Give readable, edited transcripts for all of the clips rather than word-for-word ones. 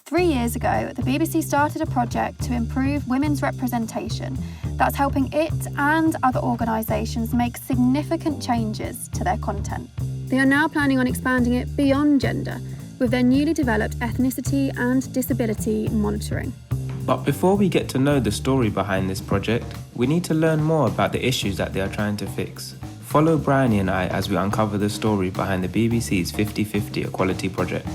3 years ago, the BBC started a project to improve women's representation that's helping it and other organisations make significant changes to their content. They are now planning on expanding it beyond gender with their newly developed ethnicity and disability monitoring. But before we get to know the story behind this project, we need to learn more about the issues that they are trying to fix. Follow Bryony and I as we uncover the story behind the BBC's 50/50 Equality Project.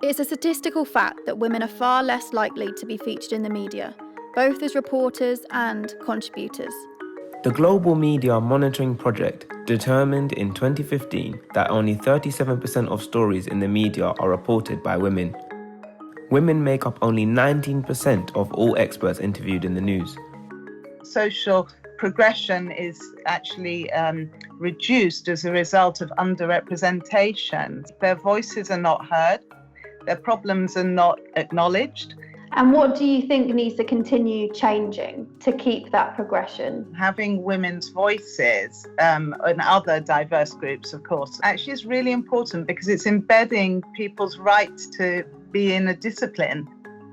It's a statistical fact that women are far less likely to be featured in the media, both as reporters and contributors. The Global Media Monitoring Project determined in 2015 that only 37% of stories in the media are reported by women. Women make up only 19% of all experts interviewed in the news. Social progression is actually reduced as a result of underrepresentation. Their voices are not heard. Their problems are not acknowledged. And what do you think needs to continue changing to keep that progression? Having women's voices and other diverse groups, of course, actually is really important because it's embedding people's right to be in a discipline.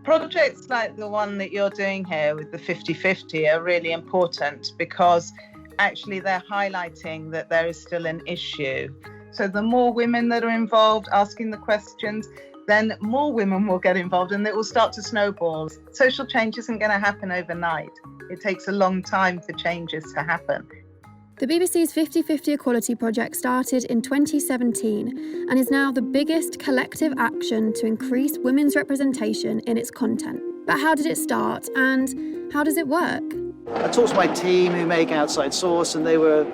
Projects like the one that you're doing here with the 50/50 are really important because actually they're highlighting that there is still an issue. So the more women that are involved asking the questions, then more women will get involved and it will start to snowball. Social change isn't going to happen overnight. It takes a long time for changes to happen. The BBC's 50/50 Equality Project started in 2017 and is now the biggest collective action to increase women's representation in its content. But how did it start and how does it work? I talked to my team who make Outside Source and they were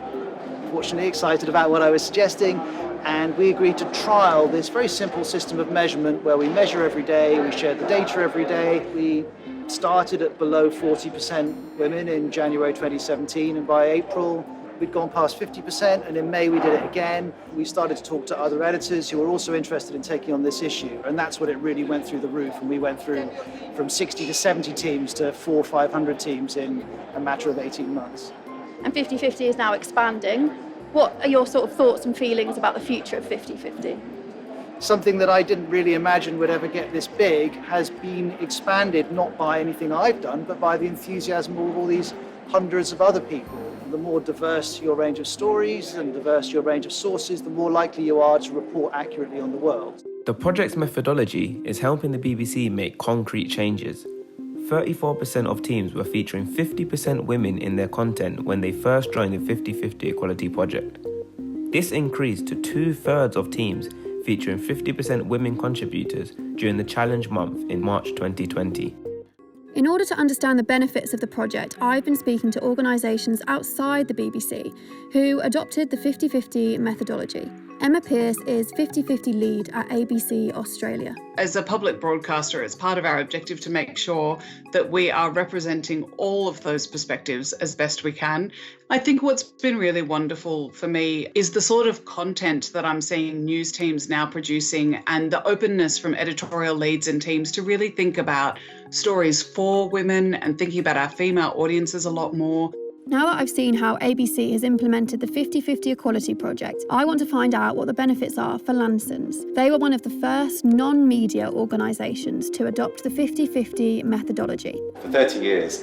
fortunately excited about what I was suggesting. And we agreed to trial this very simple system of measurement where we measure every day, we share the data every day. We started at below 40% women in January 2017, and by April we'd gone past 50%, and in May we did it again. We started to talk to other editors who were also interested in taking on this issue, and that's what it really went through the roof, and we went through from 60 to 70 teams to 400 or 500 teams in a matter of 18 months. And 50/50 is now expanding. What are your sort of thoughts and feelings about the future of 50/50? Something that I didn't really imagine would ever get this big has been expanded not by anything I've done, but by the enthusiasm of all these hundreds of other people. The more diverse your range of stories and diverse your range of sources, the more likely you are to report accurately on the world. The project's methodology is helping the BBC make concrete changes. 34% of teams were featuring 50% women in their content when they first joined the 50/50 Equality Project. This increased to 2/3 of teams featuring 50% women contributors during the Challenge Month in March 2020. In order to understand the benefits of the project, I've been speaking to organisations outside the BBC who adopted the 50/50 methodology. Emma Pearce is 50/50 lead at ABC Australia. As a public broadcaster, it's part of our objective to make sure that we are representing all of those perspectives as best we can. I think what's been really wonderful for me is the sort of content that I'm seeing news teams now producing and the openness from editorial leads and teams to really think about stories for women and thinking about our female audiences a lot more. Now that I've seen how ABC has implemented the 50/50 Equality Project, I want to find out what the benefits are for Lansons. They were one of the first non-media organisations to adopt the 50/50 methodology. For 30 years,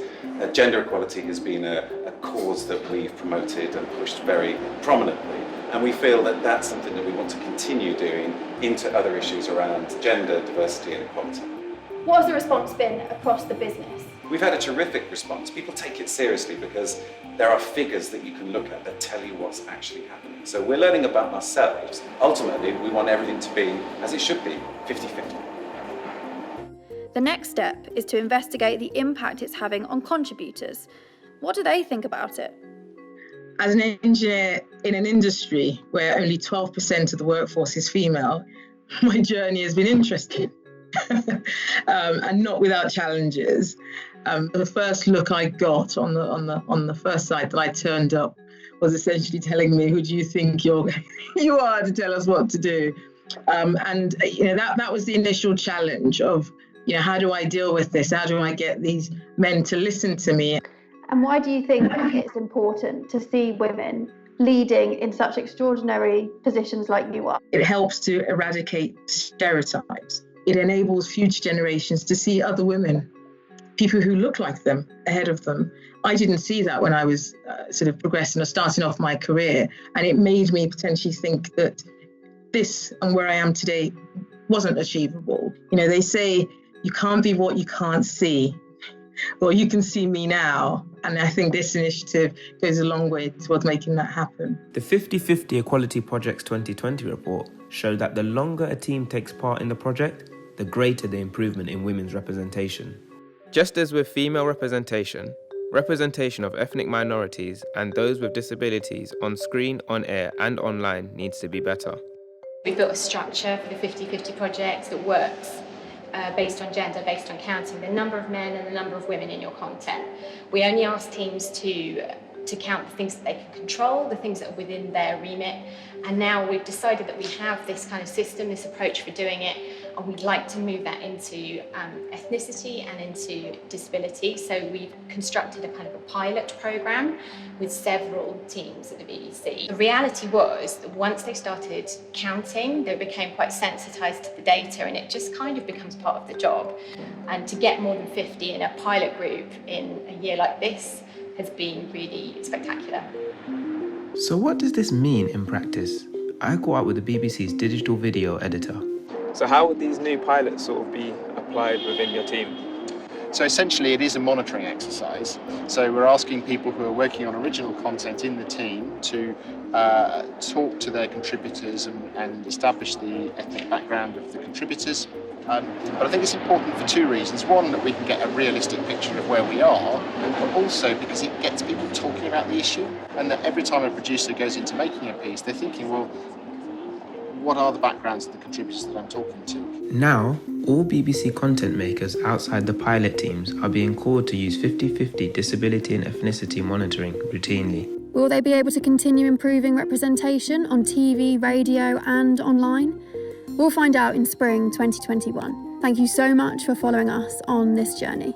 gender equality has been a cause that we've promoted and pushed very prominently. And we feel that that's something that we want to continue doing into other issues around gender, diversity and equality. What has the response been across the business? We've had a terrific response. People take it seriously because there are figures that you can look at that tell you what's actually happening. So we're learning about ourselves. Ultimately, we want everything to be, as it should be, 50/50. The next step is to investigate the impact it's having on contributors. What do they think about it? As an engineer in an industry where only 12% of the workforce is female, my journey has been interesting and not without challenges. The first look I got on the first site that I turned up was essentially telling me, "Who do you think you are to tell us what to do?" And that was the initial challenge of, how do I deal with this? How do I get these men to listen to me? And why do you think it's important to see women leading in such extraordinary positions like you are. It helps to eradicate stereotypes. It enables future generations to see other women, people who look like them, ahead of them. I didn't see that when I was sort of progressing or starting off my career, and it made me potentially think that this and where I am today wasn't achievable. You know, they say you can't be what you can't see. Well, you can see me now. And I think this initiative goes a long way towards making that happen. The 50/50 Equality Project's 2020 report showed that the longer a team takes part in the project, the greater the improvement in women's representation. Just as with female representation, representation of ethnic minorities and those with disabilities on screen, on air and online needs to be better. We've built a structure for the 50/50 project that works based on gender, based on counting the number of men and the number of women in your content. We only ask teams to count the things that they can control, the things that are within their remit. And now we've decided that we have this kind of system, this approach for doing it, and we'd like to move that into ethnicity and into disability. So we've constructed a kind of a pilot program with several teams at the BBC. The reality was that once they started counting, they became quite sensitized to the data, and it just kind of becomes part of the job. And to get more than 50 in a pilot group in a year like this has been really spectacular. So what does this mean in practice? I caught up with the BBC's digital video editor. So how would these new pilots sort of be applied within your team? So essentially it is a monitoring exercise. So we're asking people who are working on original content in the team to talk to their contributors and establish the ethnic background of the contributors. But I think it's important for two reasons. One, that we can get a realistic picture of where we are, but also because it gets people talking about the issue, and that every time a producer goes into making a piece, they're thinking, well, what are the backgrounds of the contributors that I'm talking to? Now, all BBC content makers outside the pilot teams are being called to use 50/50 disability and ethnicity monitoring routinely. Will they be able to continue improving representation on TV, radio and online? We'll find out in spring 2021. Thank you so much for following us on this journey.